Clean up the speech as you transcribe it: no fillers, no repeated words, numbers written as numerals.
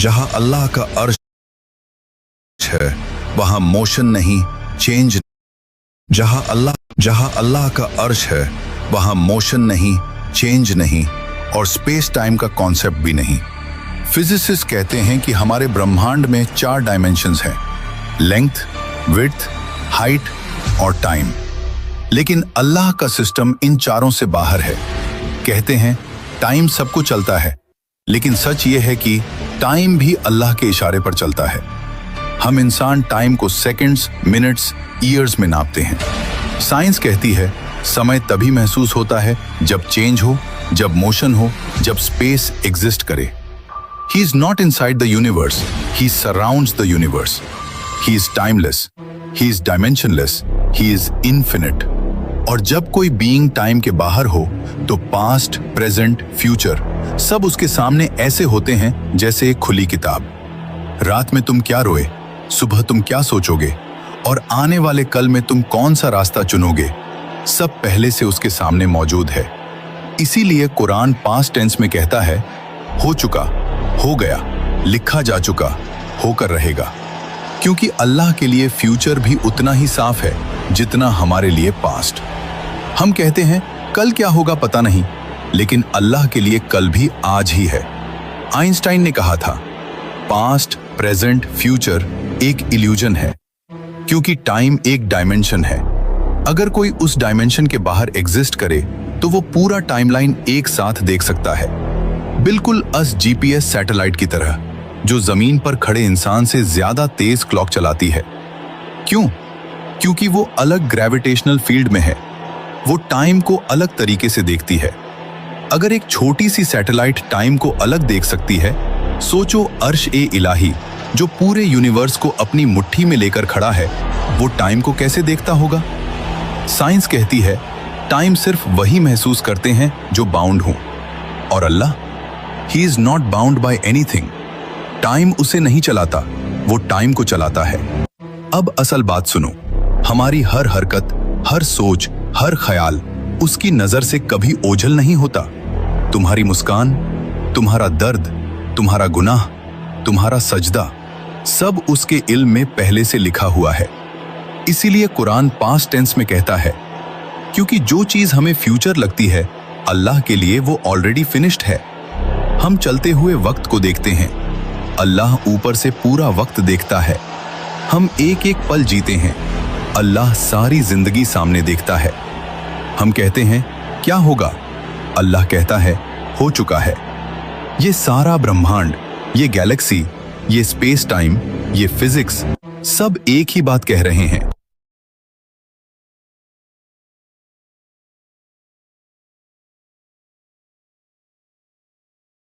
जहां अल्लाह का अर्श है वहां मोशन नहीं, चेंज। जहां अल्लाह का अर्श है वहां मोशन नहीं, चेंज नहीं और स्पेस टाइम का कॉन्सेप्ट भी नहीं। फिजिसिस्ट कहते हैं कि हमारे ब्रह्मांड में 4 डायमेंशंस हैं, लेंथ, विड्थ, हाइट और टाइम। लेकिन अल्लाह का सिस्टम इन चारों से बाहर है। कहते हैं टाइम सबको चलता है, लेकिन सच ये है कि टाइम भी अल्लाह के इशारे पर चलता है। हम इंसान टाइम को सेकंड्स, मिनट्स, ईयर्स में नापते हैं। साइंस कहती है समय तभी महसूस होता है जब चेंज हो, जब मोशन हो, जब स्पेस एग्जिस्ट करे। He is not inside the universe, he surrounds the universe. He is timeless, he is dimensionless, he is infinite. और जब कोई बीइंग टाइम के बाहर हो तो पास्ट, प्रेजेंट, फ्यूचर सब उसके सामने ऐसे होते हैं जैसे एक खुली किताब। रात में तुम क्या रोए, सुबह तुम क्या सोचोगे और आने वाले कल में तुम कौन सा रास्ता चुनोगे, सब पहले से उसके सामने मौजूद है। इसीलिए कुरान पास्ट टेंस में कहता है हो चुका, हो गया, लिखा जा चुका, होकर रहेगा। क्योंकि अल्लाह के लिए फ्यूचर भी उतना ही साफ है जितना हमारे लिए पास्ट। हम कहते हैं कल क्या होगा पता नहीं, लेकिन अल्लाह के लिए कल भी आज ही है। आइंस्टाइन ने कहा था पास्ट, प्रेजेंट, फ्यूचर एक इल्यूजन है, क्योंकि टाइम एक डायमेंशन है। अगर कोई उस डायमेंशन के बाहर एग्जिस्ट करे तो वो पूरा टाइमलाइन एक साथ देख सकता है, बिल्कुल अस जीपीएस सैटेलाइट की तरह, जो जमीन पर खड़े इंसान से ज्यादा तेज क्लॉक चलाती है। क्यों? क्योंकि वो अलग ग्रेविटेशनल फील्ड में है, वो टाइम को अलग तरीके से देखती है। अगर एक छोटी सी सैटेलाइट टाइम को अलग देख सकती है, सोचो अर्श ए इलाही जो पूरे यूनिवर्स को अपनी मुट्ठी में लेकर खड़ा है, वो टाइम को कैसे देखता होगा? साइंस कहती है टाइम सिर्फ वही महसूस करते हैं जो बाउंड हों, और अल्लाह ही is not bound by anything. Time उसे नहीं चलाता, वो टाइम को चलाता है। अब असल बात सुनो, हमारी हर हरकत, हर सोच, हर ख्याल उसकी नजर से कभी ओझल नहीं होता। तुम्हारी मुस्कान, तुम्हारा दर्द, तुम्हारा गुनाह, तुम्हारा सजदा, सब उसके इल्म में पहले से लिखा हुआ है। इसीलिए कुरान पास्ट टेंस में कहता है क्योंकि जो चीज हमें फ्यूचर लगती है अल्लाह के लिए वो ऑलरेडी फिनिश्ड है। हम चलते हुए वक्त को देखते हैं, अल्लाह ऊपर से पूरा वक्त देखता है। हम एक एक पल जीते हैं, अल्लाह सारी जिंदगी सामने देखता है। हम कहते हैं क्या होगा, अल्लाह कहता है हो चुका है। ये सारा ब्रह्मांड, ये गैलेक्सी, ये स्पेस टाइम, ये फिजिक्स सब एक ही बात कह रहे हैं।